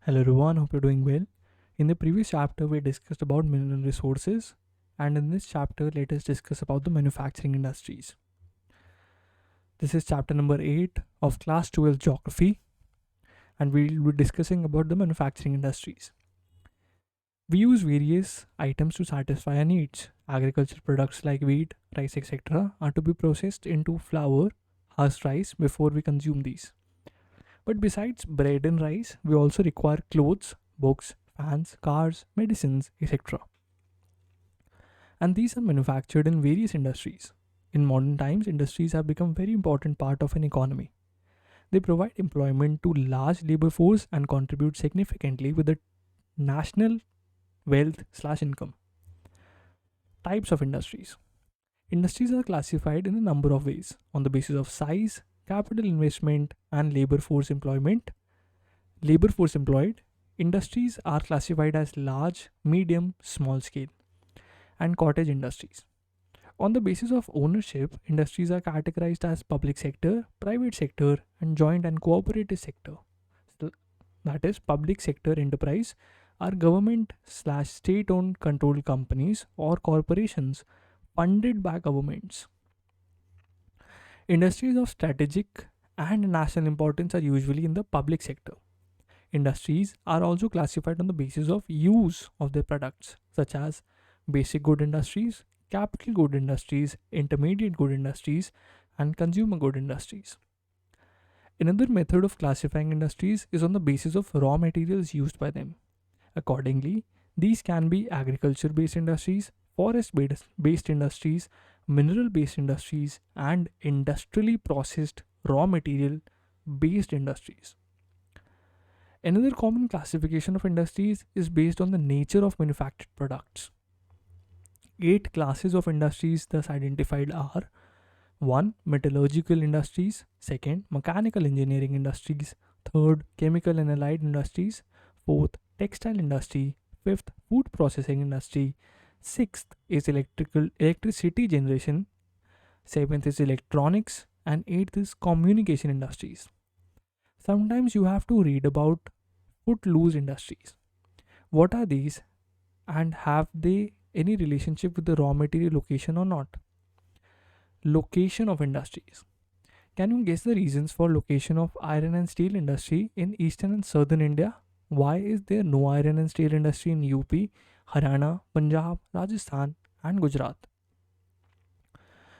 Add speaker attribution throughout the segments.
Speaker 1: Hello everyone, hope you're doing well. In the previous chapter, we discussed about mineral resources, and in this chapter, let us discuss about the manufacturing industries. This is chapter number 8 of class 12 geography, and we'll be discussing about the manufacturing industries. We use various items to satisfy our needs. Agricultural products like wheat, rice, etc., are to be processed into flour, husked rice before we consume these. But besides bread and rice, we also require clothes, books, fans, cars, medicines, etc. And these are manufactured in various industries. In modern times, industries have become very important part of an economy. They provide employment to large labor force and contribute significantly with the national wealth slash income. Types of industries. Industries are classified in a number of ways on the basis of size, capital investment, and labor force employed. Industries are classified as large, medium, small scale, and cottage industries. On the basis of ownership, industries are categorized as public sector, private sector, and joint and cooperative sector. So, that is, public sector enterprise are government slash state owned controlled companies or corporations funded by governments. Industries of strategic and national importance are usually in the public sector. Industries are also classified on the basis of use of their products, such as basic good industries, capital good industries, intermediate good industries, and consumer good industries. Another method of classifying industries is on the basis of raw materials used by them. Accordingly, these can be agriculture based industries, forest based industries, mineral based industries, and industrially processed raw material based industries. Another common classification of industries is based on the nature of manufactured products. Eight classes of industries thus identified are: 1. Metallurgical industries, 2nd. Mechanical engineering industries, 3rd. Chemical and allied industries, 4th. Textile industry, 5th. Food processing industry, 6th is electricity generation, 7th is electronics, and 8th is communication industries. Sometimes you have to read about footloose industries. What are these, and have they any relationship with the raw material location or not? Location of industries. Can you guess the reasons for location of iron and steel industry in eastern and southern India? Why is there no iron and steel industry in UP, Haryana, Punjab, Rajasthan, and Gujarat?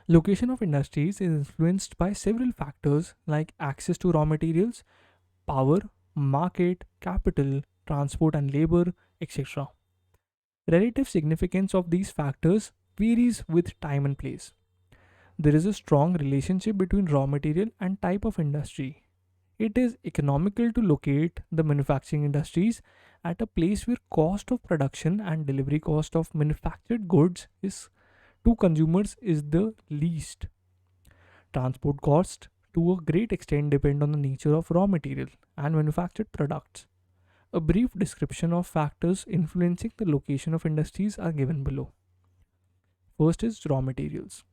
Speaker 1: Location of industries is influenced by several factors like access to raw materials, power, market, capital, transport and labor, etc. Relative significance of these factors varies with time and place. There is a strong relationship between raw material and type of industry. It is economical to locate the manufacturing industries at a place where cost of production and delivery cost of manufactured goods is to consumers is the least. Transport costs to a great extent depend on the nature of raw material and manufactured products. A brief description of factors influencing the location of industries are given below. First is raw materials.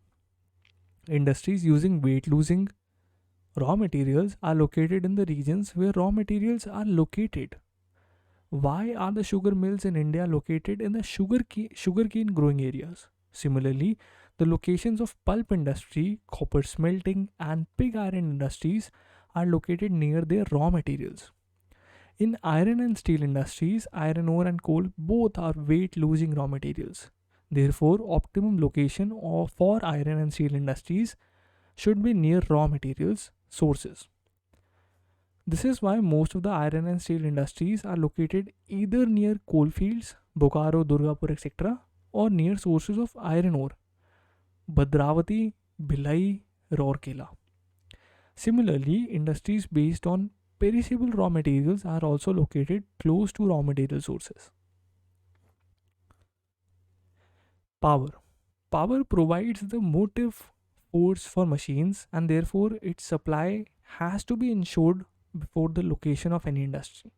Speaker 1: Industries using weight losing raw materials are located in the regions where raw materials are located. Why are the sugar mills in India located in the sugarcane growing areas? Similarly, the locations of pulp industry, copper smelting, and pig iron industries are located near their raw materials. In iron and steel industries, iron ore and coal both are weight losing raw materials. Therefore, optimum location for iron and steel industries should be near raw materials sources. This is why most of the iron and steel industries are located either near coal fields, Bokaro, Durgapur, etc., or near sources of iron ore, Bhadravati, Bhilai, Rourkela. Similarly, industries based on perishable raw materials are also located close to raw material sources. Power. Power provides the motive force for machines, and therefore its supply has to be ensured before the location of any industry.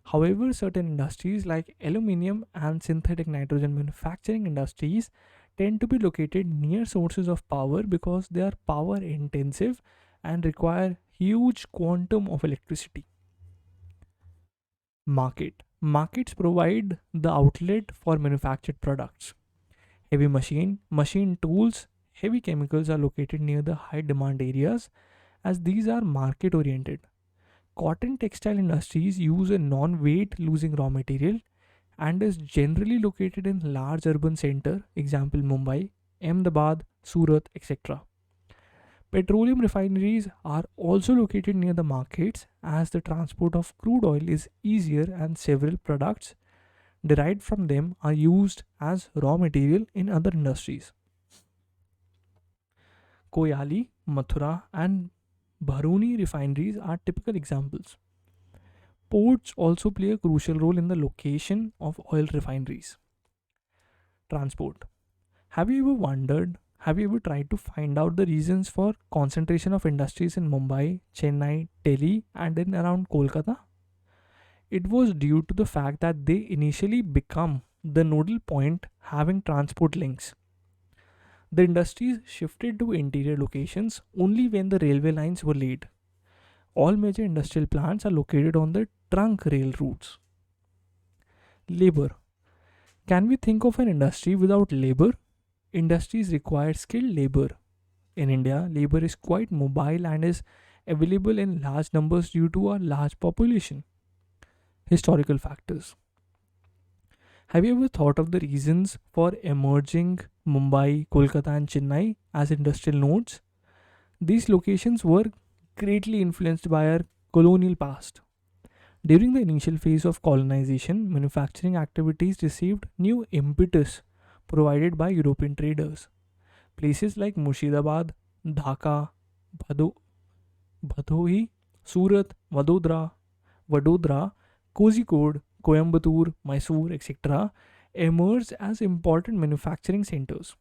Speaker 1: However, certain industries like aluminium and synthetic nitrogen manufacturing industries tend to be located near sources of power because they are power intensive and require huge quantum of electricity. Markets provide the outlet for manufactured products. Machine tools, heavy chemicals are located near the high demand areas as these are market oriented. Cotton textile industries use a non-weight losing raw material and is generally located in large urban center, example Mumbai, Ahmedabad, Surat, etc. Petroleum refineries are also located near the markets as the transport of crude oil is easier and several products derived from them are used as raw material in other industries. Koyali, Mathura, and Bharuni refineries are typical examples. Ports also play a crucial role in the location of oil refineries. Transport. Have you ever tried to find out the reasons for concentration of industries in Mumbai, Chennai, Delhi, and in around Kolkata? It was due to the fact that they initially become the nodal point having transport links. The industries shifted to interior locations only when the railway lines were laid. All major industrial plants are located on the trunk rail routes. Labor. Can we think of an industry without labor? Industries require skilled labor. In India, labor is quite mobile and is available in large numbers due to a large population. Historical factors. Have you ever thought of the reasons for emerging Mumbai, Kolkata, and Chennai as industrial nodes? These locations were greatly influenced by our colonial past. During the initial phase of colonization, manufacturing activities received new impetus provided by European traders. Places like Murshidabad, Dhaka, Bhado- Bhadoi, Surat, Vadodara, Kozhikode, Coimbatore, Mysore, etc., emerged as important manufacturing centers.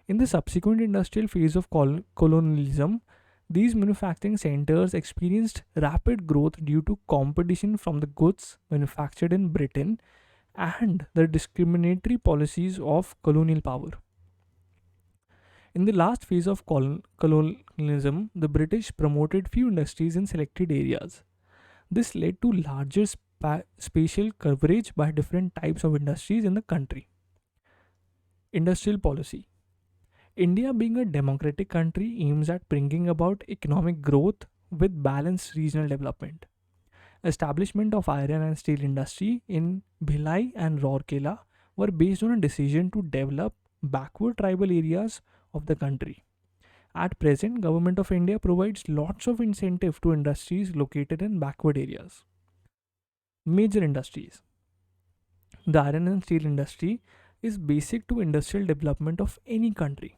Speaker 1: In the subsequent industrial phase of colonialism, these manufacturing centers experienced rapid growth due to competition from the goods manufactured in Britain and the discriminatory policies of colonial power. In the last phase of colonialism, the British promoted few industries in selected areas. This led to larger spatial coverage by different types of industries in the country. Industrial policy. India, being a democratic country, aims at bringing about economic growth with balanced regional development. Establishment of iron and steel industry in Bhilai and Rourkela were based on a decision to develop backward tribal areas of the country. At present, Government of India provides lots of incentive to industries located in backward areas. Major industries. The iron and steel industry is basic to industrial development of any country.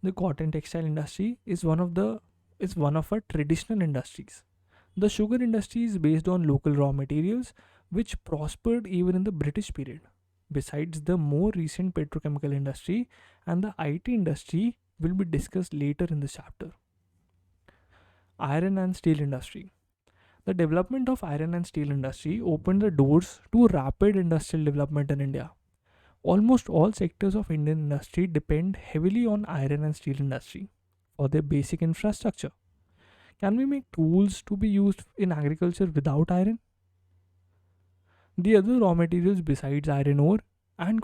Speaker 1: The cotton textile industry is one of our traditional industries. The sugar industry is based on local raw materials which prospered even in the British period. Besides, the more recent petrochemical industry and the IT industry will be discussed later in this chapter. Iron and steel industry. The development of iron and steel industry opened the doors to rapid industrial development in India. Almost all sectors of Indian industry depend heavily on iron and steel industry for their basic infrastructure. Can we make tools to be used in agriculture without iron? The other raw materials besides iron ore and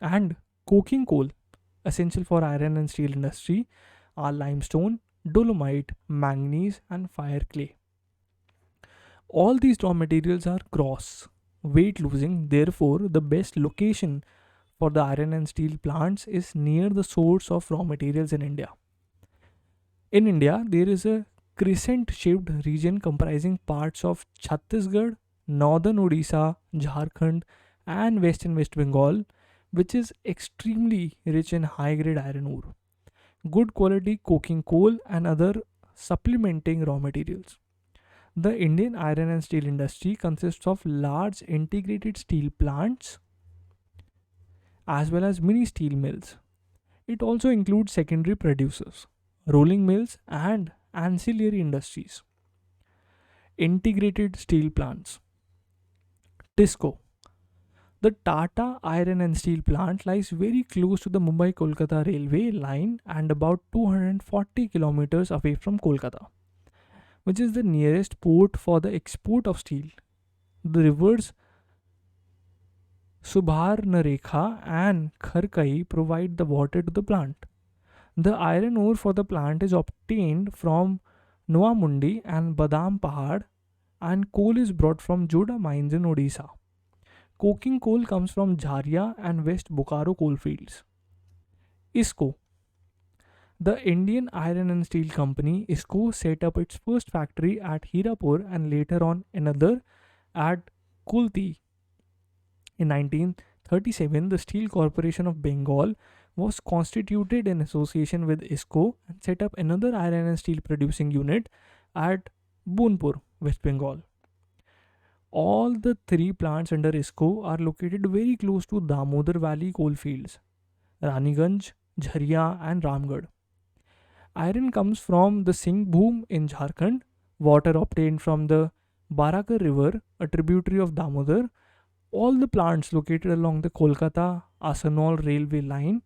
Speaker 1: and coking coal essential for iron and steel industry are limestone, dolomite, manganese and fire clay. All these raw materials are gross, weight losing, therefore the best location for the iron and steel plants is near the source of raw materials in India. In India, there is a crescent shaped region comprising parts of Chhattisgarh, northern Odisha, Jharkhand, and western West Bengal, which is extremely rich in high grade iron ore, good quality coking coal, and other supplementing raw materials. The Indian iron and steel industry consists of large integrated steel plants as well as mini steel mills. It also includes secondary producers, rolling mills, and ancillary industries. Integrated steel plants. TISCO. The Tata Iron and Steel Plant lies very close to the Mumbai Kolkata railway line and about 240 kilometers away from Kolkata. which is the nearest port for the export of steel. The rivers Subharnarekha and Kharkai provide the water to the plant. The iron ore for the plant is obtained from Noamundi and Badam Pahad, and coal is brought from Joda mines in Odisha. Coking coal comes from Jharia and West Bokaro coalfields. ISCO. The Indian Iron and Steel Company ISCO set up its first factory at Hirapur and later on another at Kulti. In 1937, the Steel Corporation of Bengal was constituted in association with ISCO and set up another iron and steel producing unit at Bunpur, West Bengal. All the three plants under ISCO are located very close to Damodar Valley coalfields, Raniganj, Jharia, and Ramgarh. Iron comes from the Singhbhum in Jharkhand, water obtained from the Barakar River, a tributary of Damodar. All the plants located along the Kolkata Asanol railway line.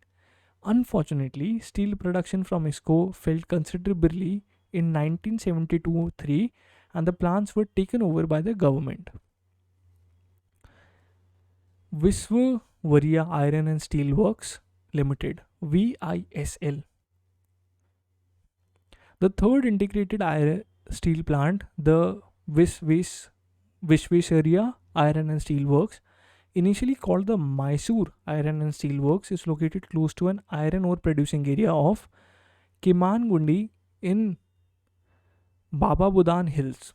Speaker 1: Unfortunately, steel production from ISCO fell considerably in 1972-3 and the plants were taken over by the government. Visvavariya Iron and Steel Works Limited, VISL. The third integrated iron steel plant, the Visvesvaraya Iron and Steel Works, initially called the Mysore Iron and Steel Works, is located close to an iron ore producing area of Kemangundi in Baba Budan Hills.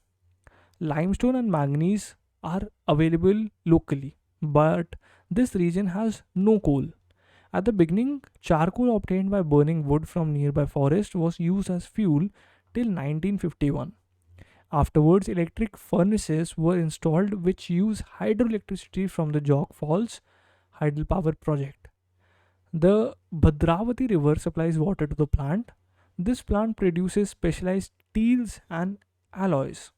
Speaker 1: Limestone and manganese are available locally, but this region has no coal. At the beginning, charcoal obtained by burning wood from nearby forest was used as fuel till 1951. Afterwards, electric furnaces were installed which use hydroelectricity from the Jog Falls hydropower project. The Bhadravati river supplies water to the plant. This plant produces specialized steels and alloys.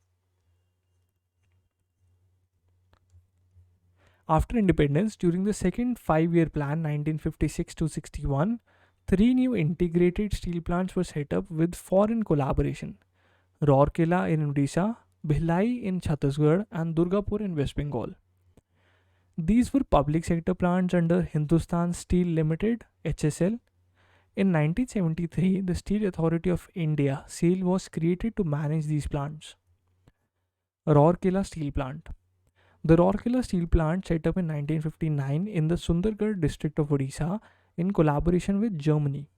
Speaker 1: After independence, during the second 5-year plan 1956 to 61, three new integrated steel plants were set up with foreign collaboration. Rourkela in Odisha, Bhilai in Chhattisgarh, and Durgapur in West Bengal. These were public sector plants under Hindustan Steel Limited (HSL). In 1973, the Steel Authority of India (SAIL) was created to manage these plants. Rourkela Steel Plant. The Rourkela Steel Plant, set up in 1959 in the Sundargarh district of Odisha in collaboration with Germany.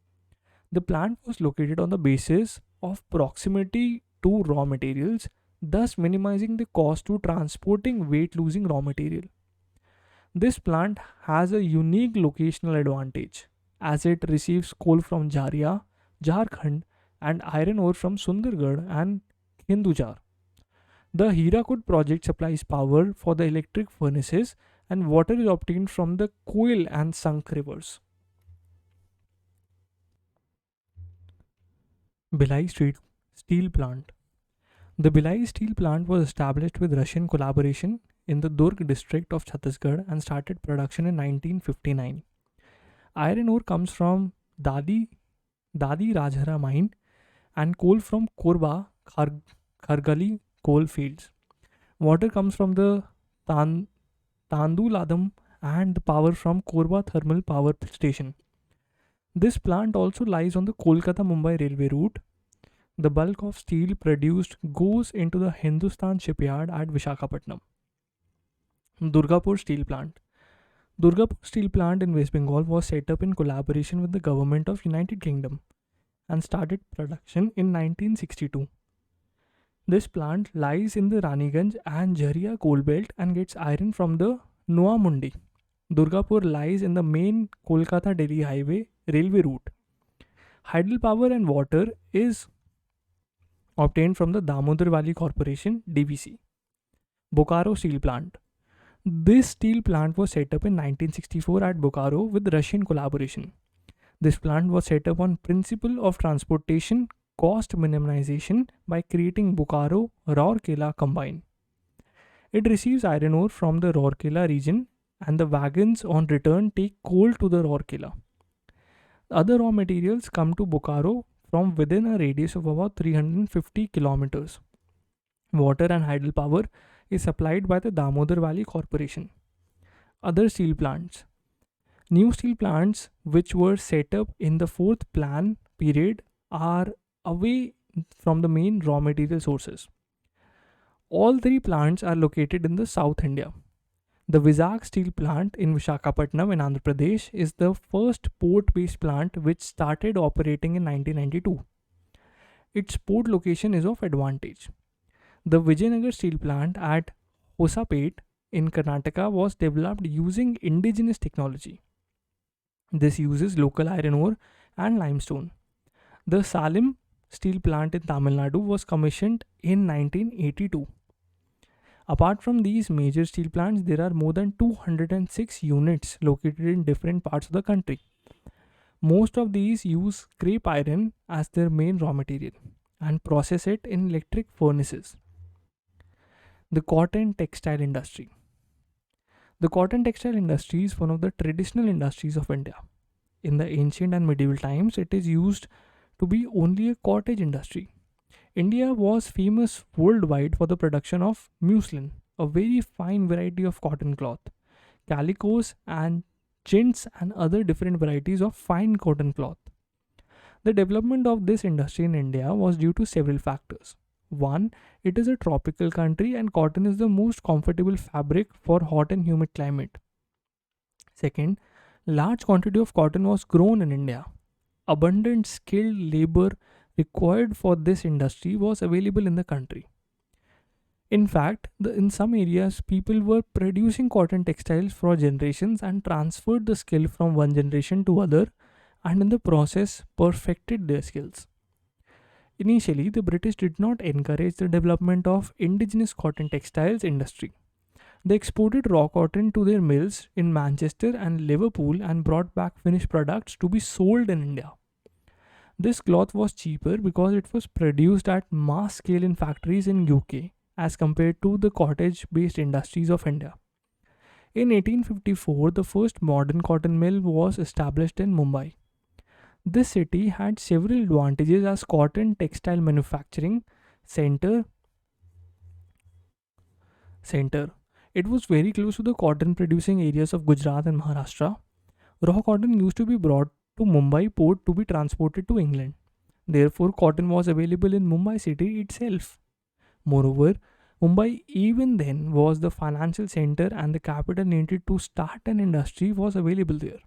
Speaker 1: The plant was located on the basis of proximity to raw materials, thus minimizing the cost to transporting weight losing raw material. This plant has a unique locational advantage as it receives coal from Jharia, Jharkhand, and iron ore from Sundargarh and Hindujar. The Hirakud project supplies power for the electric furnaces and water is obtained from the Koil and Sank rivers. Bhilai Street Steel Plant. The Bhilai Steel Plant was established with Russian collaboration in the Durg district of Chhattisgarh and started production in 1959. Iron ore comes from Dadi Rajhara mine and coal from Korba Khargali coal fields. Water comes from the Tanduladam and the power from Korba thermal power station. This plant also lies on the Kolkata Mumbai railway route. The bulk of steel produced goes into the Hindustan shipyard at Vishakhapatnam. Durgapur Steel Plant. Durgapur Steel Plant in West Bengal was set up in collaboration with the government of United Kingdom and started production in 1962. This plant lies in the Raniganj and Jharia coal belt and gets iron from the Noamundi. Durgapur lies in the main Kolkata Delhi highway railway route. Hydropower and water is obtained from the Damodar Valley Corporation (DVC). Bokaro Steel Plant. This steel plant was set up in 1964 at Bokaro with Russian collaboration. This plant was set up on principle of transportation cost minimization by creating Bokaro Rourkela combine. It receives iron ore from the Rourkela region and the wagons on return take coal to the Rourkela. Other raw materials come to Bokaro from within a radius of about 350 kilometers. Water and hydropower is supplied by the Damodar Valley Corporation. Other steel plants. New steel plants, which were set up in the fourth plan period, are away from the main raw material sources. All three plants are located in the South India. The Vizag steel plant in Vishakhapatnam in Andhra Pradesh is the first port based plant which started operating in 1992. Its port location is of advantage. The Vijayanagar steel plant at Hosapet in Karnataka was developed using indigenous technology. This uses local iron ore and limestone. The Salem steel plant in Tamil Nadu was commissioned in 1982. Apart from these major steel plants, there are more than 206 units located in different parts of the country. Most of these use scrap iron as their main raw material and process it in electric furnaces. The cotton textile industry. The cotton textile industry is one of the traditional industries of India. In the ancient and medieval times, it is used to be only a cottage industry. India was famous worldwide for the production of muslin, a very fine variety of cotton cloth, calicos, and chintz, and other different varieties of fine cotton cloth. The development of this industry in India was due to several factors. One, it is a tropical country and cotton is the most comfortable fabric for hot and humid climate. Second, large quantity of cotton was grown in India. Abundant skilled labor required for this industry was available in the country. In fact, in some areas, people were producing cotton textiles for generations and transferred the skill from one generation to other, and in the process perfected their skills. Initially, the British did not encourage the development of indigenous cotton textiles industry. They exported raw cotton to their mills in Manchester and Liverpool and brought back finished products to be sold in India. This cloth was cheaper because it was produced at mass scale in factories in UK as compared to the cottage based industries of India. In 1854, the first modern cotton mill was established in Mumbai. This city had several advantages as cotton textile manufacturing center. center. It was very close to the cotton producing areas of Gujarat and Maharashtra. Raw cotton used to be brought to Mumbai port to be transported to England. Therefore, cotton was available in Mumbai city itself. Moreover, Mumbai even then was the financial center and the capital needed to start an industry was available there.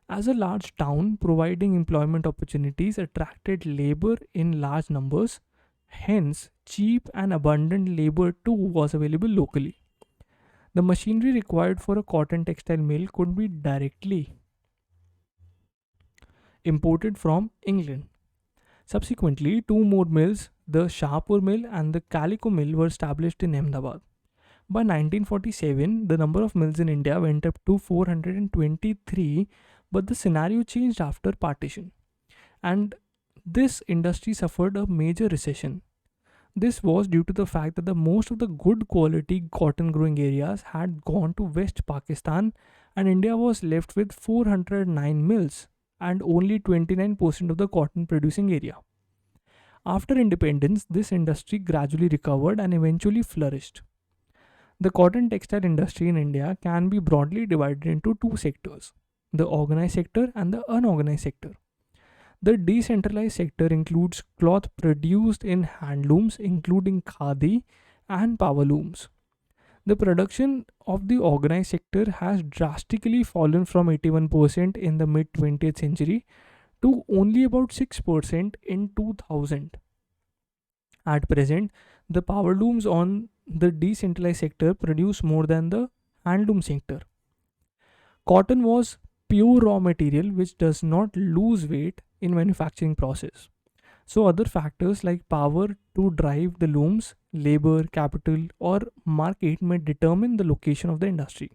Speaker 1: As a large town, providing employment opportunities attracted labor in large numbers. Hence, cheap and abundant labor too was available locally. The machinery required for a cotton textile mill could be directly imported from England. Subsequently, two more mills, the Shahpur mill and the Calico mill, were established in Ahmedabad. By 1947, the number of mills in India went up to 423, but the scenario changed after partition, and this industry suffered a major recession. This was due to the fact that the most of the good quality cotton growing areas had gone to West Pakistan and India was left with 409 mills and only 29% of the cotton producing area. After independence, this industry gradually recovered and eventually flourished. The cotton textile industry in India can be broadly divided into two sectors: the organized sector and the unorganized sector. The decentralized sector includes cloth produced in handlooms, including khadi and power looms. The production of the organized sector has drastically fallen from 81% in the mid 20th century to only about 6% in 2000. At present, the power looms on the decentralized sector produce more than the handloom sector. Cotton was pure raw material which does not lose weight in manufacturing process. So other factors like power to drive the looms, labor, capital or market may determine the location of the industry.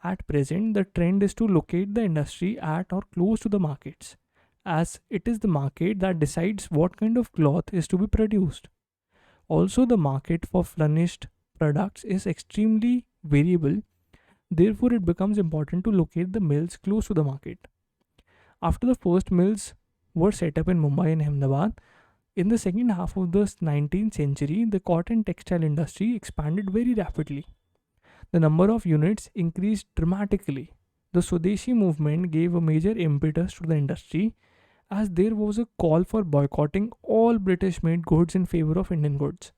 Speaker 1: At present, the trend is to locate the industry at or close to the markets, as it is the market that decides what kind of cloth is to be produced. Also, the market for furnished products is extremely variable. Therefore, it becomes important to locate the mills close to the market. After the first mills were set up in Mumbai and Ahmedabad, In the second half of the 19th century, the cotton textile industry expanded very rapidly. The number of units increased dramatically. The Swadeshi movement gave a major impetus to the industry as there was a call for boycotting all British made goods in favor of Indian goods.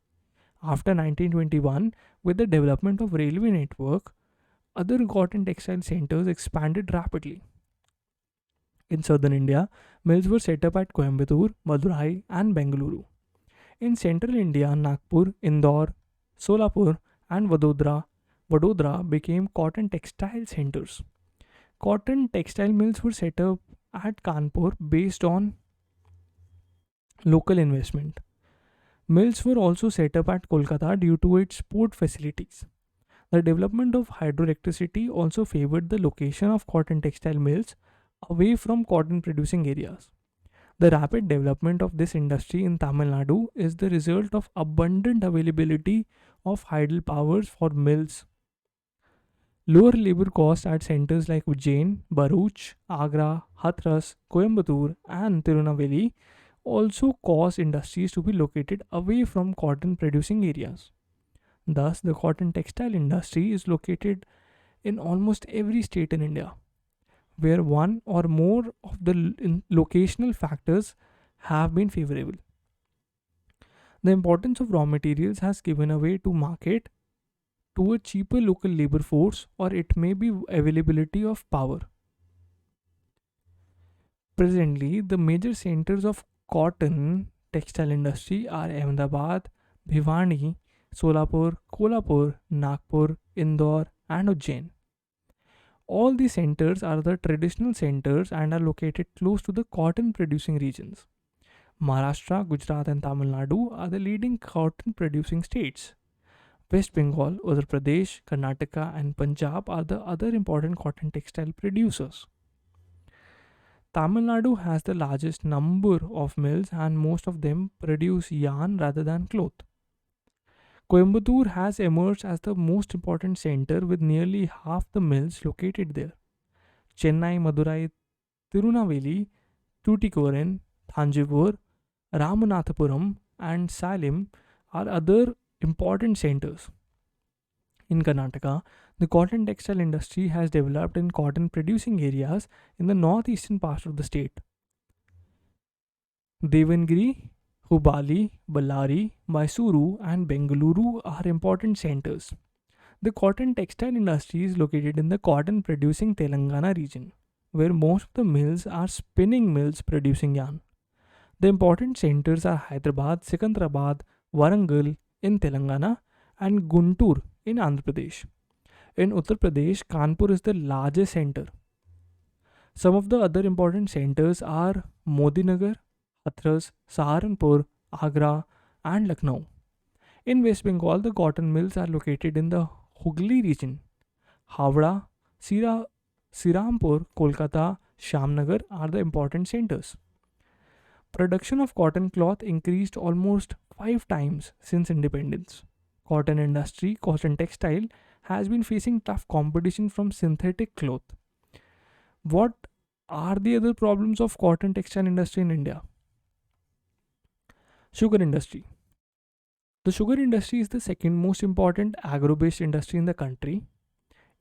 Speaker 1: After 1921, with the development of railway network, other cotton textile centers expanded rapidly. In southern India, mills were set up at Coimbatore, Madurai, and Bengaluru. In central India, Nagpur, Indore, Solapur, and Vadodara became cotton textile centers. Cotton textile mills were set up at Kanpur based on local investment. Mills were also set up at Kolkata due to its port facilities. The development of hydroelectricity also favored the location of cotton textile mills away from cotton producing areas. The rapid development of this industry in Tamil Nadu is the result of abundant availability of hydel powers for mills. Lower labor costs at centers like Ujjain, Bharuch, Agra, Hathras, Coimbatore, and Tirunelveli also cause industries to be located away from cotton producing areas. Thus, the cotton textile industry is located in almost every state in India, where one or more of the locational factors have been favorable. The importance of raw materials has given away to market to a cheaper local labor force, or it may be availability of power. Presently, the major centers of cotton textile industry are Ahmedabad, Bhiwani, Solapur, Kolhapur, Nagpur, Indore, and Ujjain. All these centers are the traditional centers and are located close to the cotton producing regions. Maharashtra, Gujarat, and Tamil Nadu are the leading cotton producing states. West Bengal, Uttar Pradesh, Karnataka, and Punjab are the other important cotton textile producers. Tamil Nadu has the largest number of mills and most of them produce yarn rather than cloth. Coimbatore has emerged as the most important center with nearly half the mills located there. Chennai, Madurai, Tirunelveli, Tuticorin, Thanjavur, Ramanathapuram, and Salem are other important centers. In Karnataka, the cotton textile industry has developed in cotton producing areas in the northeastern part of the state. Devangiri, Hubali, Ballari, Mysuru, and Bengaluru are important centers. The cotton textile industry is located in the cotton producing Telangana region, where most of the mills are spinning mills producing yarn. The important centers are Hyderabad, Secunderabad, Warangal in Telangana, and Guntur in Andhra Pradesh. In Uttar Pradesh, Kanpur is the largest center. Some of the other important centers are Modinagar, Hathras, Saharanpur, Agra, and Lucknow. In West Bengal, the cotton mills are located in the Hooghly region. Howrah, Sirampur, Kolkata, Shamnagar are the important centers. Production of cotton cloth increased almost 5 times since independence. Cotton textile has been facing tough competition from synthetic cloth. What are the other problems of cotton textile industry in India? Sugar industry. The sugar industry is the second most important agro-based industry in the country.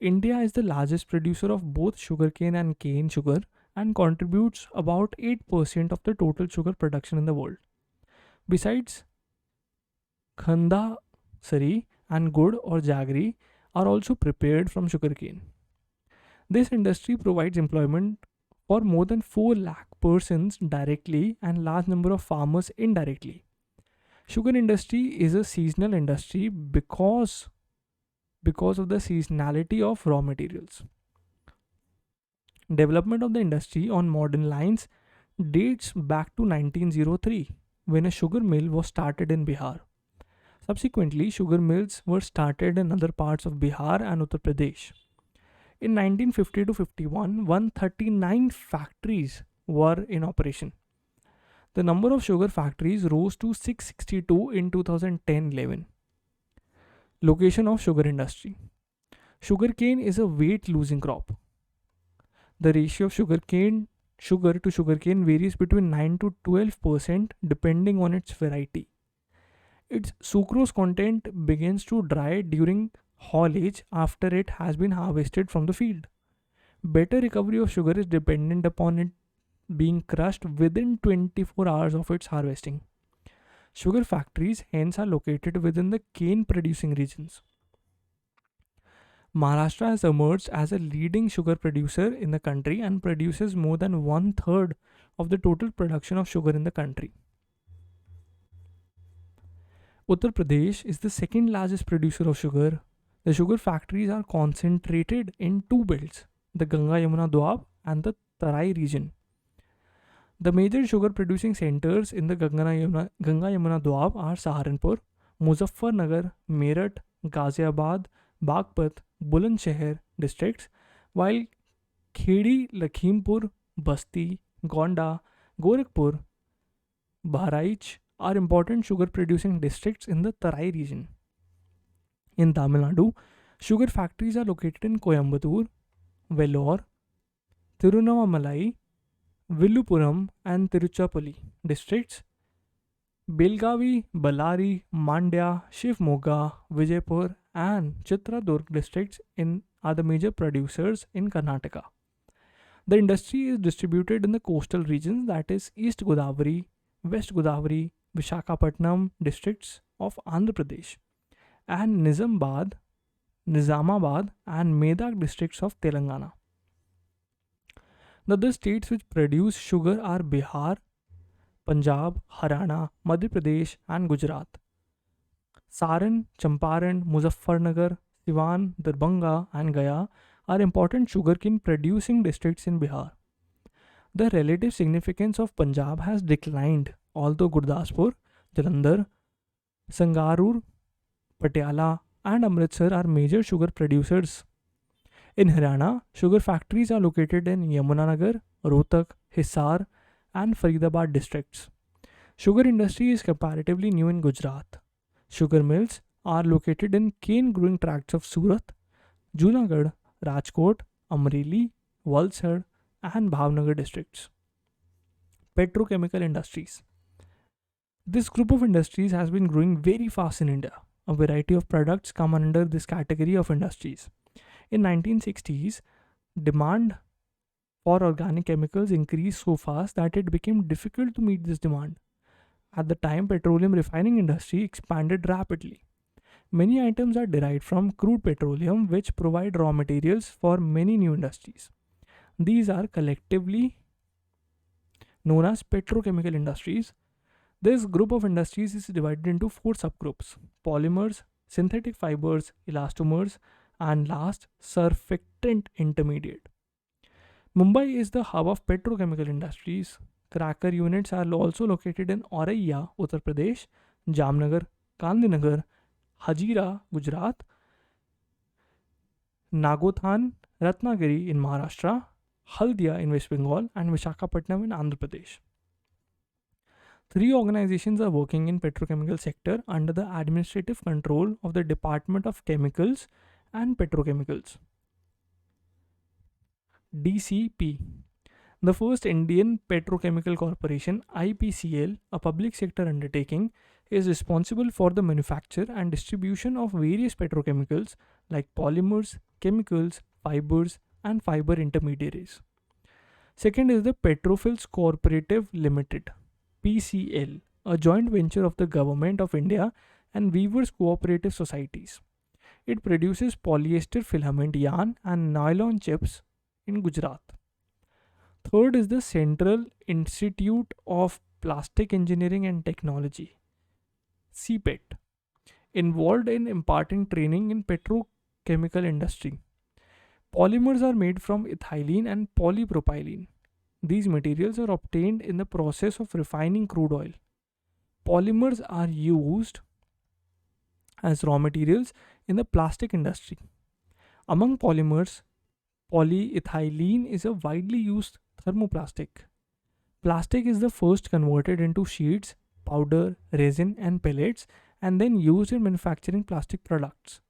Speaker 1: India is the largest producer of both sugarcane and cane sugar and contributes about 8% of the total sugar production in the world. Besides, khanda, sari, and gur or jaggery are also prepared from sugarcane. This industry provides employment for more than 4 lakh persons directly and large number of farmers indirectly. Sugar industry is a seasonal industry because of the seasonality of raw materials. Development of the industry on modern lines dates back to 1903 when a sugar mill was started in Bihar. Subsequently, sugar mills were started in other parts of Bihar and Uttar Pradesh. In 1950 to 51, 139 factories were in operation. The number of sugar factories rose to 662 in 2010-11. Location of sugar industry. Sugarcane is a weight losing crop. The ratio of sugarcane sugar to sugarcane varies between 9 to 12% depending on its variety. Its sucrose content begins to dry during haulage after it has been harvested from the field. Better recovery of sugar is dependent upon it being crushed within 24 hours of its harvesting. Sugar factories hence are located within the cane producing regions. Maharashtra has emerged as a leading sugar producer in the country and produces more than one third of the total production of sugar in the country. Uttar Pradesh is the second largest producer of sugar. The sugar factories are concentrated in two belts, the Ganga Yamuna Doab and the Tarai region. The major sugar producing centers in the Ganga Yamuna Doab are Saharanpur, Muzaffarnagar, Meerut, Ghaziabad, Bagpat, Bulandshahr districts, while Khedi, Lakhimpur, Basti, Gonda, Gorakhpur, Bahraich are important sugar producing districts in the Tarai region. In Tamil Nadu, sugar factories are located in Coimbatore, Vellore, Tiruvannamalai, Villupuram, and Tiruchirappalli districts. Belgavi, Ballari, Mandya, Shivamogga, Vijaypur, and Chitradurg districts are the major producers in Karnataka. The industry is distributed in the coastal regions, that is East Godavari, West Godavari, Vishakhapatnam districts of Andhra Pradesh, and Nizamabad, and Medak districts of Telangana. The other states which produce sugar are Bihar, Punjab, Haryana, Madhya Pradesh, and Gujarat. Saran, Champaran, Muzaffarnagar, Siwan, Darbhanga, and Gaya are important sugarcane producing districts in Bihar. The relative significance of Punjab has declined, although Gurdaspur, Jalandhar, Sangarur, Patiala, and Amritsar are major sugar producers. In Haryana, sugar factories are located in Yamunanagar, Rohtak, Hisar, and Faridabad districts. Sugar industry is comparatively new in Gujarat. Sugar mills are located in cane growing tracts of Surat, Junagadh, Rajkot, Amreli, Valsad, and Bhavnagar districts. Petrochemical industries. This group of industries has been growing very fast in India. A variety of products come under this category of industries. In 1960s, demand for organic chemicals increased so fast that it became difficult to meet this demand. At the time, petroleum refining industry expanded rapidly. Many items are derived from crude petroleum which provide raw materials for many new industries. These are collectively known as petrochemical industries. This group of industries is divided into four subgroups: polymers, synthetic fibers, elastomers, and last, surfactant intermediate. Mumbai is the hub of petrochemical industries. Cracker units are also located in Auraiya, Uttar Pradesh, Jamnagar, Gandhinagar, Hazira, Gujarat, Nagothan, Ratnagiri in Maharashtra, Haldia in West Bengal, and Vishakhapatnam in Andhra Pradesh. Three organizations are working in petrochemical sector under the administrative control of the Department of Chemicals and Petrochemicals. DCP. The first Indian Petrochemical Corporation, IPCL, a public sector undertaking, is responsible for the manufacture and distribution of various petrochemicals like polymers, chemicals, fibers, and fiber intermediaries. Second is the Petrophils Cooperative Limited, PCL, a joint venture of the Government of India and Weavers Cooperative Societies. It produces polyester filament yarn and nylon chips in Gujarat. Third is the Central Institute of Plastic Engineering and Technology, CPET, involved in imparting training in petrochemical industry. Polymers are made from ethylene and polypropylene. These materials are obtained in the process of refining crude oil. Polymers are used as raw materials in the plastic industry. Among polymers, polyethylene is a widely used thermoplastic. Plastic is the first converted into sheets, powder, resin, and pellets, and then used in manufacturing plastic products.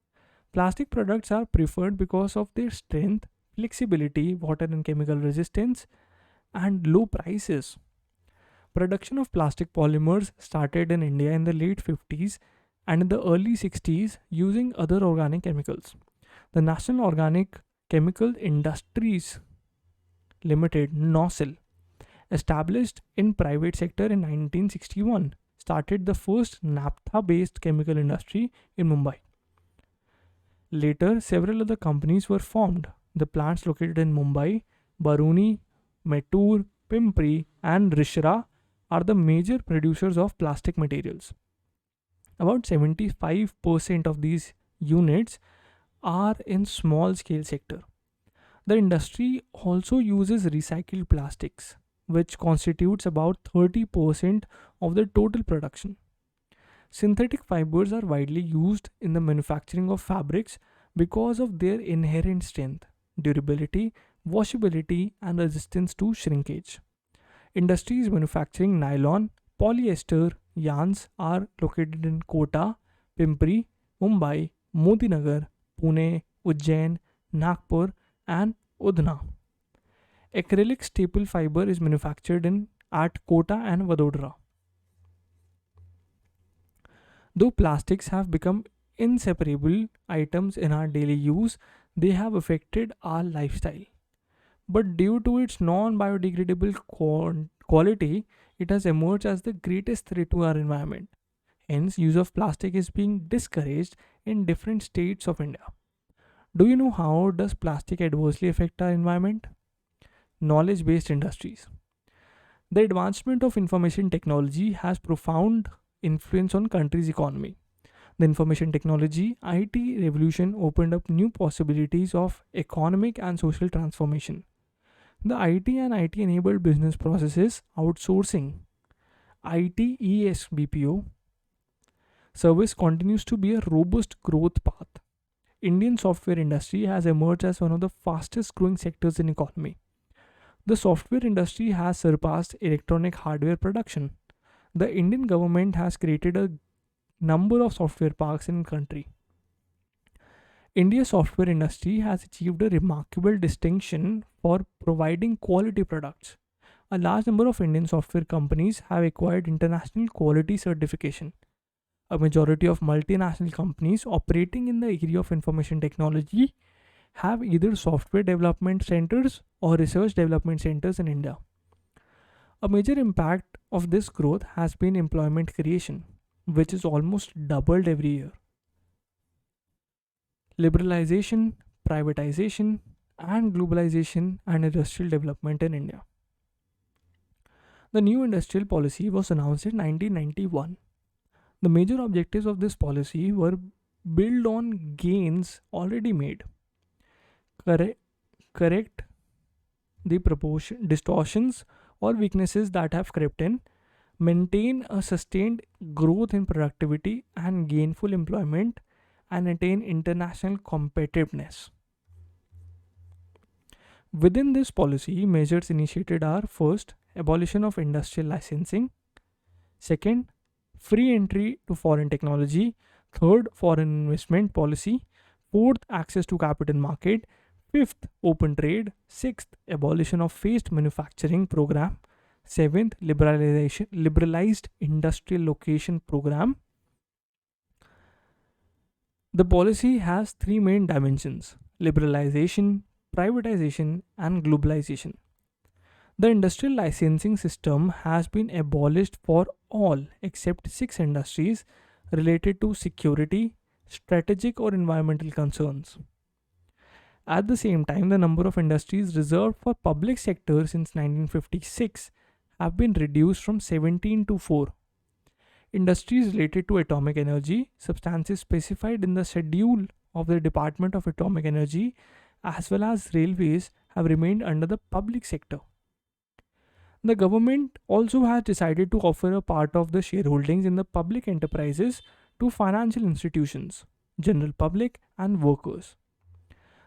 Speaker 1: Plastic products are preferred because of their strength, flexibility, water and chemical resistance, and low prices. Production of plastic polymers started in India in the late 50s and in the early 60s using other organic chemicals. The National Organic Chemical Industries Limited (NOCIL), established in private sector in 1961, started the first naphtha-based chemical industry in Mumbai. Later, several other companies were formed. The plants located in Mumbai, Baruni, Mettur, Pimpri, and Rishra are the major producers of plastic materials. About 75% of these units are in small scale sector. The industry also uses recycled plastics, which constitutes about 30% of the total production. Synthetic fibers are widely used in the manufacturing of fabrics because of their inherent strength, durability, washability, and resistance to shrinkage. Industries manufacturing nylon, polyester yarns are located in Kota, Pimpri, Mumbai, Modinagar, Pune, Ujjain, Nagpur, and Udna. Acrylic staple fiber is manufactured in at Kota and Vadodara. Though plastics have become inseparable items in our daily use, they have affected our lifestyle. But due to its non biodegradable quality, it has emerged as the greatest threat to our environment. Hence, use of plastic is being discouraged in different states of India. Do you know how does plastic adversely affect our environment? Knowledge based industries. The advancement of information technology has profound influence on country's economy. The information technology IT revolution opened up new possibilities of economic and social transformation. The IT and IT enabled business processes outsourcing ITES BPO service continues to be a robust growth path. Indian software industry has emerged as one of the fastest growing sectors in economy. The software industry has surpassed electronic hardware production. The Indian government has created a number of software parks in country. India's software industry has achieved a remarkable distinction for providing quality products. A large number of Indian software companies have acquired international quality certification. A majority of multinational companies operating in the area of information technology have either software development centers or research development centers in India. A major impact of this growth has been employment creation, which is almost doubled every year. Liberalization, privatization, and globalization and industrial development in India. The new industrial policy was announced in 1991. The major objectives of this policy were build on gains already made, correct, correct the proportion distortions or weaknesses that have crept in, maintain a sustained growth in productivity and gainful employment, and attain international competitiveness. Within this policy, measures initiated are: first, abolition of industrial licensing; second, free entry to foreign technology; third, foreign investment policy; fourth, access to capital market; fifth, open trade; sixth, abolition of phased manufacturing program; seventh, liberalized industrial location program. The policy has three main dimensions: liberalization, privatization, and globalization. The industrial licensing system has been abolished for all except six industries related to security, strategic, or environmental concerns. At the same time, the number of industries reserved for public sector since 1956 have been reduced from 17 to 4. Industries related to atomic energy, substances specified in the schedule of the Department of Atomic Energy, as well as railways, have remained under the public sector. The government also has decided to offer a part of the shareholdings in the public enterprises to financial institutions, general public, and workers.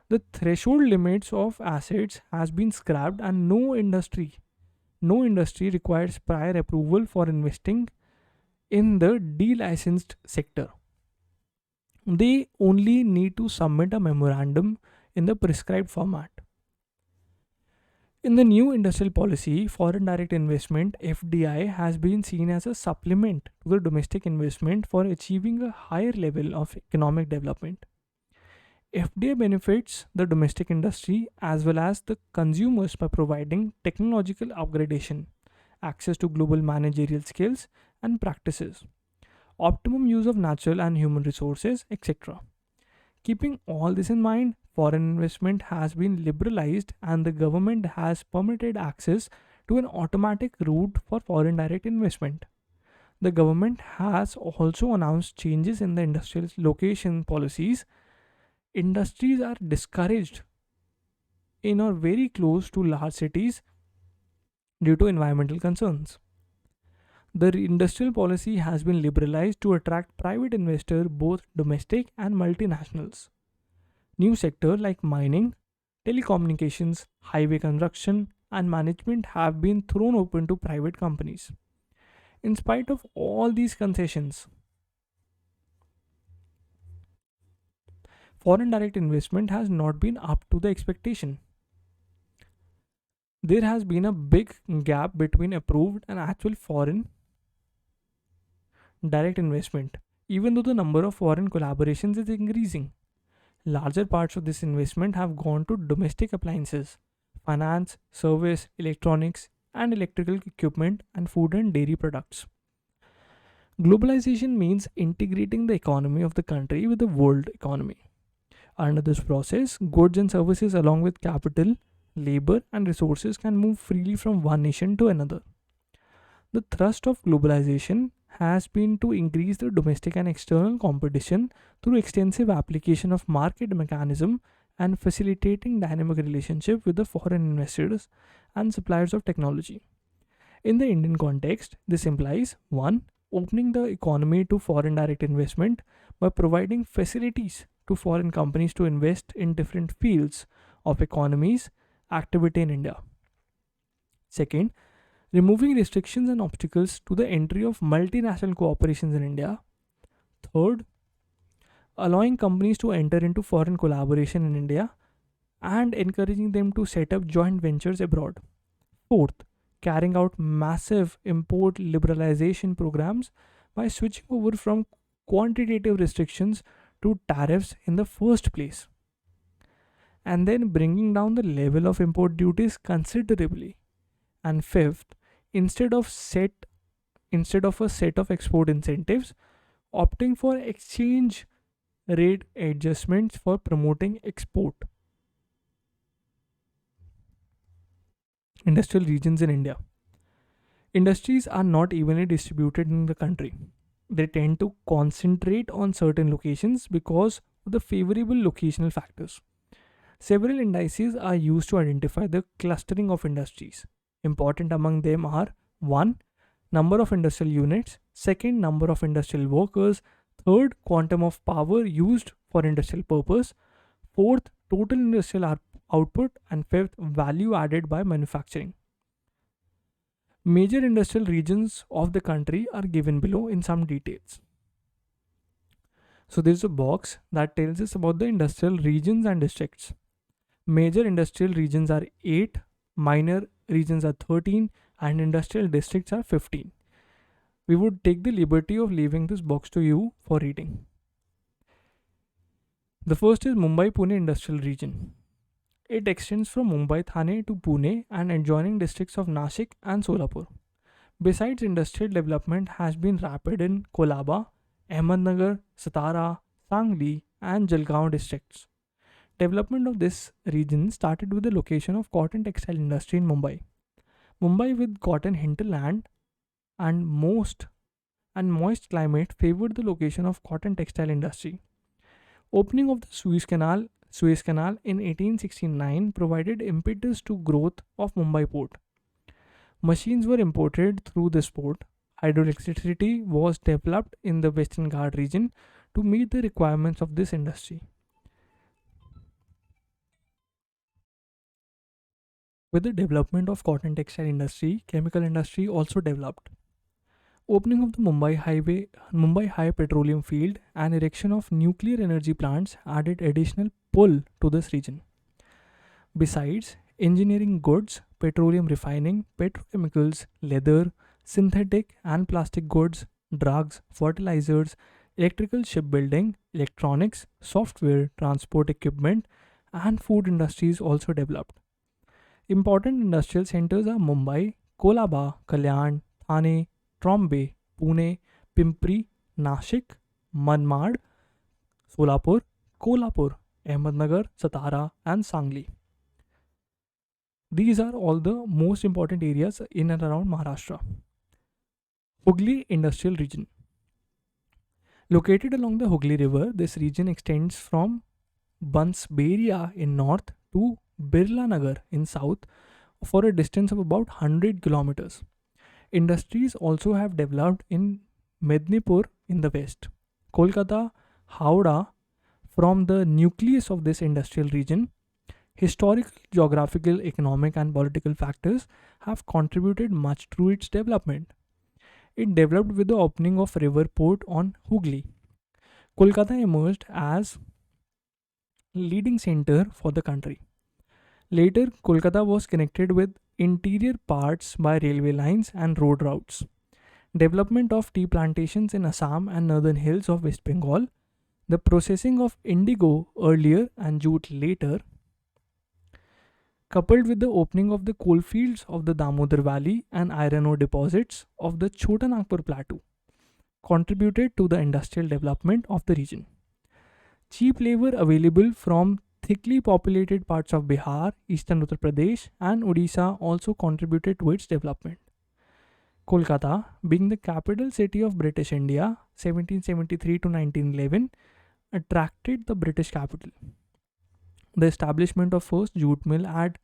Speaker 1: The threshold limits of assets has been scrapped, and no industry requires prior approval for investing in the delicensed sector. They only need to submit a memorandum in the prescribed format. In the new industrial policy, foreign direct investment (FDI) has been seen as a supplement to the domestic investment for achieving a higher level of economic development. FDI benefits the domestic industry as well as the consumers by providing technological upgradation, access to global managerial skills and practices, optimum use of natural and human resources, etc. Keeping all this in mind, foreign investment has been liberalized and the government has permitted access to an automatic route for foreign direct investment. The government has also announced changes in the industrial location policies. Industries are discouraged in or very close to large cities due to environmental concerns. The industrial policy has been liberalized to attract private investors, both domestic and multinationals. New sectors like mining, telecommunications, highway construction, and management have been thrown open to private companies. In spite of all these concessions, foreign direct investment has not been up to the expectation. There has been a big gap between approved and actual foreign direct investment, even though the number of foreign collaborations is increasing. Larger parts of this investment have gone to domestic appliances, finance, service, electronics, and electrical equipment, and food and dairy products. Globalization means integrating the economy of the country with the world economy. Under this process, goods and services, along with capital, labor, and resources, can move freely from one nation to another. The thrust of globalization has been to increase the domestic and external competition through extensive application of market mechanism and facilitating dynamic relationship with the foreign investors and suppliers of technology. In the Indian context, this implies 1. Opening the economy to foreign direct investment by providing facilities to foreign companies to invest in different fields of economies activity in India. Second, removing restrictions and obstacles to the entry of multinational corporations in India. Third, allowing companies to enter into foreign collaboration in India and encouraging them to set up joint ventures abroad. Fourth, carrying out massive import liberalization programs by switching over from quantitative restrictions to tariffs in the first place, and then bringing down the level of import duties considerably. And fifth, instead of set instead of a set of export incentives, opting for exchange rate adjustments for promoting export. Industrial regions in India. Industries are not evenly distributed in the country. They tend to concentrate on certain locations because of the favorable locational factors. Several indices are used to identify the clustering of industries. Important among them are 1. Number of industrial units, 2nd. Number of industrial workers, 3rd. Quantum of power used for industrial purpose, 4th. Total industrial output, and 5th. Value added by manufacturing. Major industrial regions of the country are given below in some details. So there's a box that tells us about the industrial regions and districts. Major industrial regions are 8, minor regions are 13, and industrial districts are 15. We would take the liberty of leaving this box to you for reading. The first is Mumbai Pune Industrial Region. It extends from Mumbai Thane to Pune and adjoining districts of Nashik and Solapur. Besides, industrial development has been rapid in Kolaba, Ahmednagar, Satara, Sangli, and Jalgaon districts. Development of this region started with the location of cotton textile industry in Mumbai. Mumbai, with cotton hinterland and moist climate, favored the location of cotton textile industry. Opening of the Suez Canal in 1869 provided impetus to growth of Mumbai port. Machines were imported through this port. Hydroelectricity was developed in the Western Ghat region to meet the requirements of this industry. With the development of cotton textile industry, chemical industry also developed. Opening of the Mumbai High Petroleum Field and erection of nuclear energy plants added additional pull to this region. Besides, engineering goods, petroleum refining, petrochemicals, leather, synthetic and plastic goods, drugs, fertilizers, electrical shipbuilding, electronics, software, transport equipment, and food industries also developed. Important industrial centers are Mumbai, Kolaba, Kalyan, Thane, Trombay, Pune, Pimpri, Nashik, Manmad, Solapur, Kolhapur, Ahmednagar, Satara, and Sangli. These are all the most important areas in and around Maharashtra. Hooghly Industrial Region. Located along the Hooghly River, this region extends from Bansberia in north to Birla Nagar in south for a distance of about 100 kilometers. Industries also have developed in Mednipur in the west. Kolkata, Howrah, from the nucleus of this industrial region, historical, geographical, economic, and political factors have contributed much to its development. It developed with the opening of river port on Hooghly. Kolkata emerged as leading center for the country. Later, Kolkata was connected with interior parts by railway lines and road routes. Development of tea plantations in Assam and northern hills of West Bengal, the processing of indigo earlier and jute later, coupled with the opening of the coalfields of the Damodar Valley and iron ore deposits of the Chota Nagpur Plateau, contributed to the industrial development of the region. Cheap labor available from thickly populated parts of Bihar, eastern Uttar Pradesh, and Odisha also contributed to its development. Kolkata, being the capital city of British India 1773 to 1911, attracted the British capital. The establishment of first jute mill at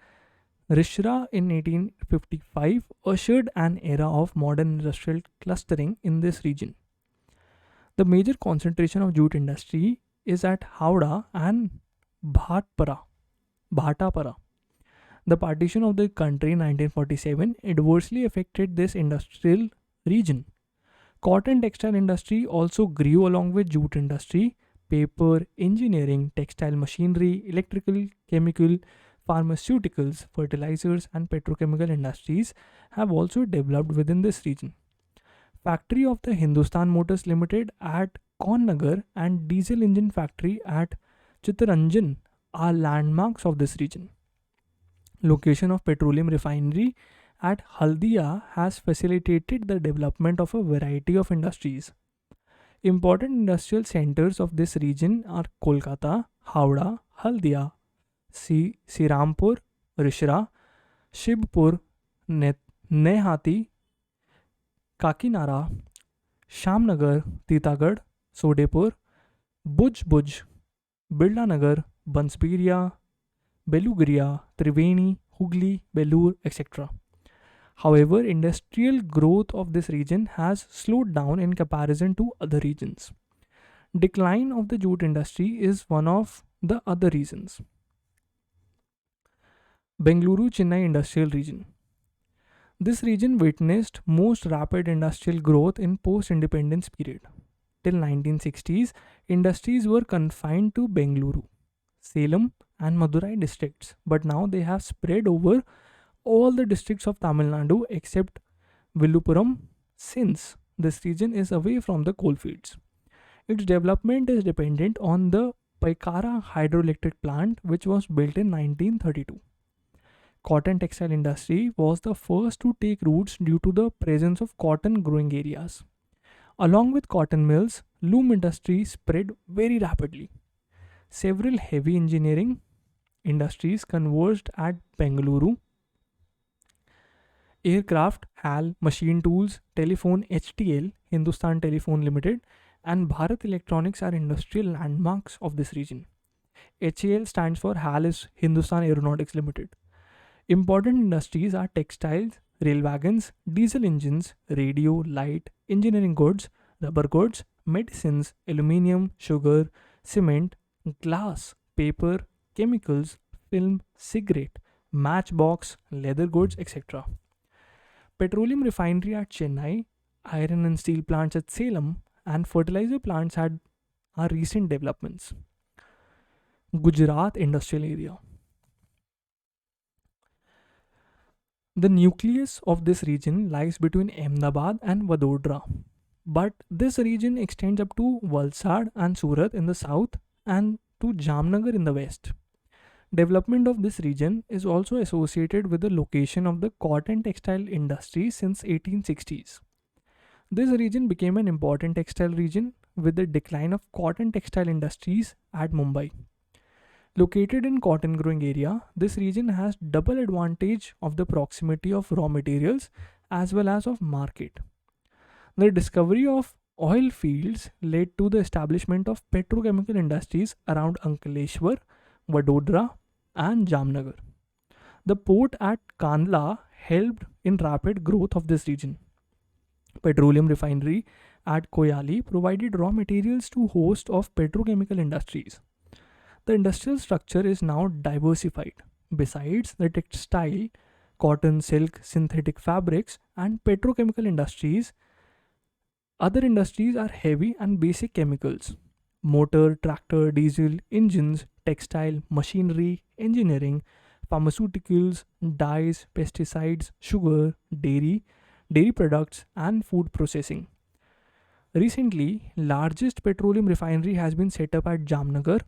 Speaker 1: Rishra in 1855 ushered an era of modern industrial clustering in this region. The major concentration of jute industry is at Howrah and Bhatpara, Bhatapara. The partition of the country in 1947 adversely affected this industrial region. Cotton textile industry also grew along with jute industry. Paper, engineering, textile machinery, electrical, chemical, pharmaceuticals, fertilizers, and petrochemical industries have also developed within this region. Factory of the Hindustan Motors Limited at Konnagar and diesel engine factory at Chittaranjan are landmarks of this region. Location of petroleum refinery at Haldia has facilitated the development of a variety of industries. Important industrial centers of this region are Kolkata, Howrah, Haldia, Sirampur, Rishra, Shibpur, Nehati, Kakinara, Shamnagar, Titagarh, Sodepur, Bhuj, Birlanagar, Bansberia, Belugriya, Triveni, Hooghly, Belur, etc. However, industrial growth of this region has slowed down in comparison to other regions. Decline of the jute industry is one of the other reasons. Bengaluru Chennai Industrial Region. This region witnessed most rapid industrial growth in post-independence period. Till 1960s, industries were confined to Bengaluru, Salem, and Madurai districts, but now they have spread over all the districts of Tamil Nadu except Villupuram since this region is away from the coalfields. Its development is dependent on the Paikara hydroelectric plant which was built in 1932. Cotton textile industry was the first to take roots due to the presence of cotton growing areas. Along with cotton mills, loom industry spread very rapidly. Several heavy engineering industries converged at Bengaluru. Aircraft, HAL, machine tools, telephone HTL, Hindustan Telephone Limited, and Bharat Electronics are industrial landmarks of this region. HAL stands for HAL is Hindustan Aeronautics Limited. Important industries are textiles, rail wagons, diesel engines, radio, light, engineering goods, rubber goods, medicines, aluminium, sugar, cement, glass, paper, chemicals, film, cigarette, matchbox, leather goods, etc. Petroleum refinery at Chennai, iron and steel plants at Salem, and fertilizer plants are recent developments. Gujarat industrial area. The nucleus of this region lies between Ahmedabad and Vadodara, but this region extends up to Valsad and Surat in the south and to Jamnagar in the west. Development of this region is also associated with the location of the cotton textile industry since 1860s. This region became an important textile region with the decline of cotton textile industries at Mumbai. Located in cotton growing area, this region has double advantage of the proximity of raw materials as well as of market. The discovery of oil fields led to the establishment of petrochemical industries around Ankleshwar, Vadodara, and Jamnagar. The port at Kandla helped in rapid growth of this region. Petroleum refinery at Koyali provided raw materials to host of petrochemical industries. The industrial structure is now diversified. Besides the textile, cotton, silk, synthetic fabrics, and petrochemical industries, other industries are heavy and basic chemicals. Motor, tractor, diesel, engines, textile, machinery, engineering, pharmaceuticals, dyes, pesticides, sugar, dairy products, and food processing. Recently, largest petroleum refinery has been set up at Jamnagar.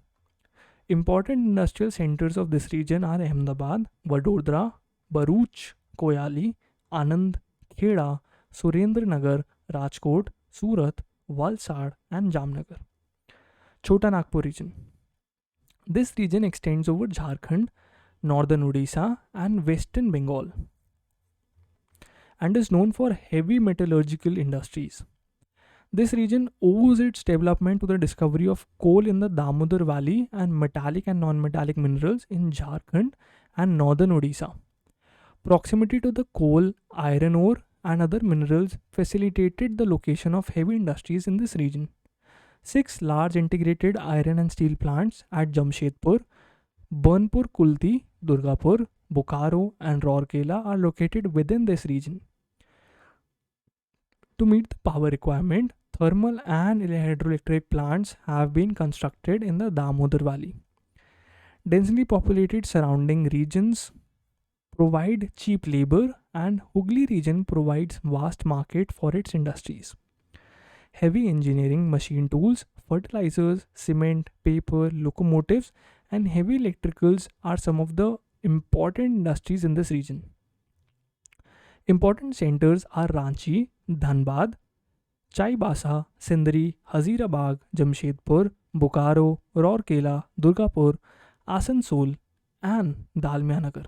Speaker 1: Important industrial centers of this region are Ahmedabad, Vadodara, Bharuch, Koyali, Anand, Kheda, Surendranagar, Rajkot, Surat, Valsad, and Jamnagar. Chota Nagpur region. This region extends over Jharkhand, northern Odisha, and western Bengal and is known for heavy metallurgical industries. This region owes its development to the discovery of coal in the Damodar Valley and metallic and non metallic minerals in Jharkhand and northern Odisha. Proximity to the coal, iron ore, and other minerals facilitated the location of heavy industries in this region. Six large integrated iron and steel plants at Jamshedpur, Burnpur Kulti, Durgapur, Bokaro, and Rourkela are located within this region. To meet the power requirement, thermal and hydroelectric plants have been constructed in the Damodar Valley. Densely populated surrounding regions provide cheap labor, and Hooghly region provides vast market for its industries. Heavy engineering, machine tools, fertilizers, cement, paper, locomotives, and heavy electricals are some of the important industries in this region. Important centers are Ranchi, Dhanbad, Chaibasa, Sindri, Hazirabad, Jamshedpur, Bokaro, Rourkela, Durgapur, Asansol, and Dalmia Nagar.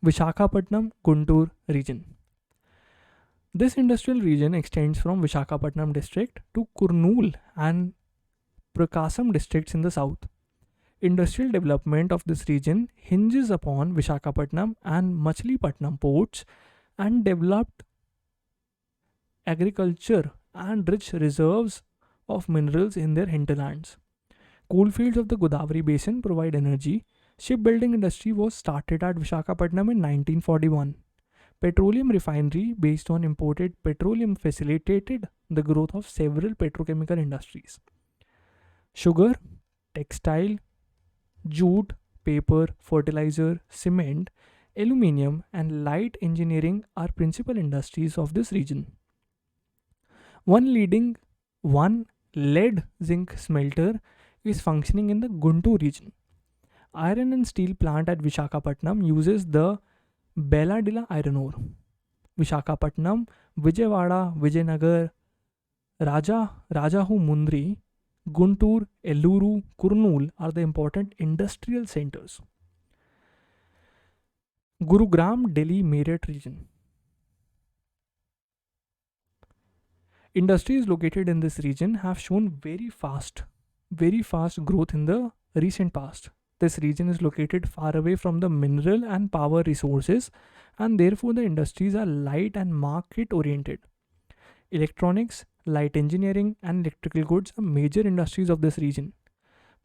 Speaker 1: Vishakhapatnam, Guntur region. This industrial region extends from Vishakhapatnam district to Kurnool and Prakasam districts in the south. Industrial development of this region hinges upon Vishakhapatnam and Machilipatnam ports and developed agriculture and rich reserves of minerals in their hinterlands. Coalfields of the Godavari basin provide energy. Shipbuilding industry was started at Vishakhapatnam in 1941. Petroleum refinery based on imported petroleum facilitated the growth of several petrochemical industries. Sugar, textile, jute, paper, fertilizer, cement, aluminium, and light engineering are principal industries of this region. One leading one lead zinc smelter is functioning in the Guntur region. Iron and steel plant at Vishakhapatnam uses the Belladilla iron ore. Vishakhapatnam, Vijayawada, Vijayanagar, Rajahu Mundri, Guntur, Elluru, Kurnool are the important industrial centers. Gurugram, Delhi, Meerut region. Industries located in this region have shown very fast growth in the recent past. This region is located far away from the mineral and power resources, and therefore the industries are light and market oriented. Electronics, light engineering, and electrical goods are major industries of this region.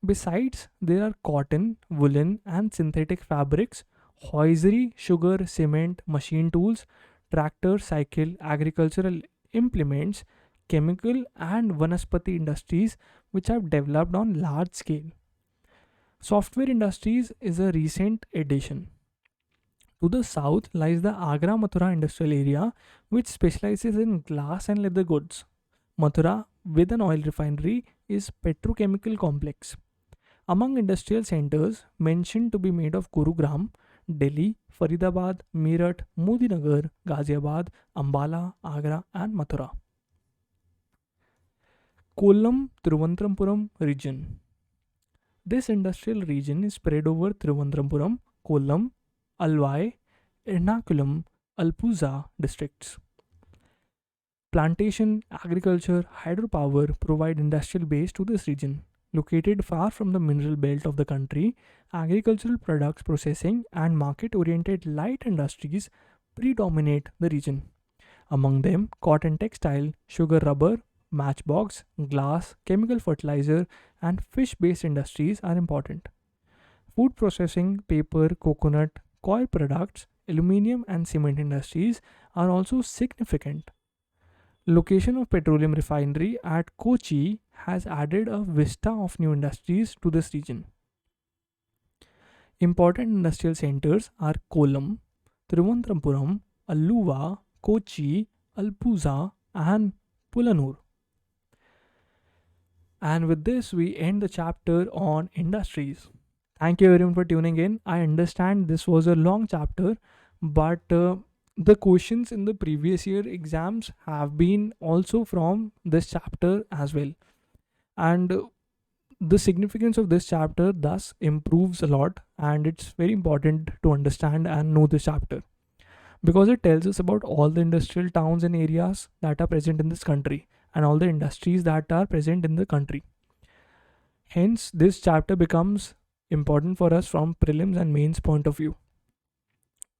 Speaker 1: Besides, there are cotton, woolen, and synthetic fabrics, hosiery, sugar, cement, machine tools, tractor, cycle, agricultural implements, chemical, and vanaspati industries which have developed on large scale. Software industries is a recent addition. To the south lies the Agra Mathura industrial area, which specializes in glass and leather goods. Mathura, with an oil refinery, is petrochemical complex. Among industrial centers mentioned to be made of Gurugram, Delhi, Faridabad, Meerut, Modinagar, Ghaziabad, Ambala, Agra, and Mathura. Kollam Thiruvananthapuram region. This industrial region is spread over Thiruvananthapuram, Kollam, Alvai, Ernakulam, Alpuza districts. Plantation, agriculture, hydropower provide industrial base to this region. Located far from the mineral belt of the country, agricultural products processing and market oriented light industries predominate the region. Among them, cotton textile, sugar rubber, matchbox, glass, chemical fertilizer, and fish based industries are important. Food processing, paper, coconut, coir products, aluminium, and cement industries are also significant. Location of petroleum refinery at Kochi has added a vista of new industries to this region. Important industrial centers are Kollam, Thiruvananthapuram, Alluva, Kochi, Alpuza, and Pulanur. And with this, we end the chapter on industries. Thank you everyone for tuning in. I understand this was a long chapter, but the questions in the previous year exams have been also from this chapter as well. And the significance of this chapter thus improves a lot, and it's very important to understand and know this chapter because it tells us about all the industrial towns and areas that are present in this country and all the industries that are present in the country. Hence, this chapter becomes important for us from prelims and mains point of view.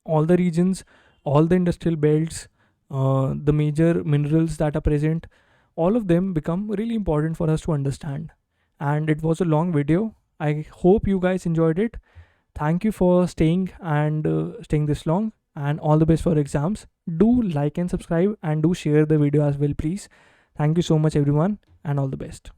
Speaker 1: All the regions, all the industrial belts, the major minerals that are present, all of them become really important for us to understand. And it was a long video. I hope you guys enjoyed it. Thank you for staying and staying this long, and all the best for exams. Do like and subscribe and do share the video as well, please. Thank you so much, everyone, and all the best.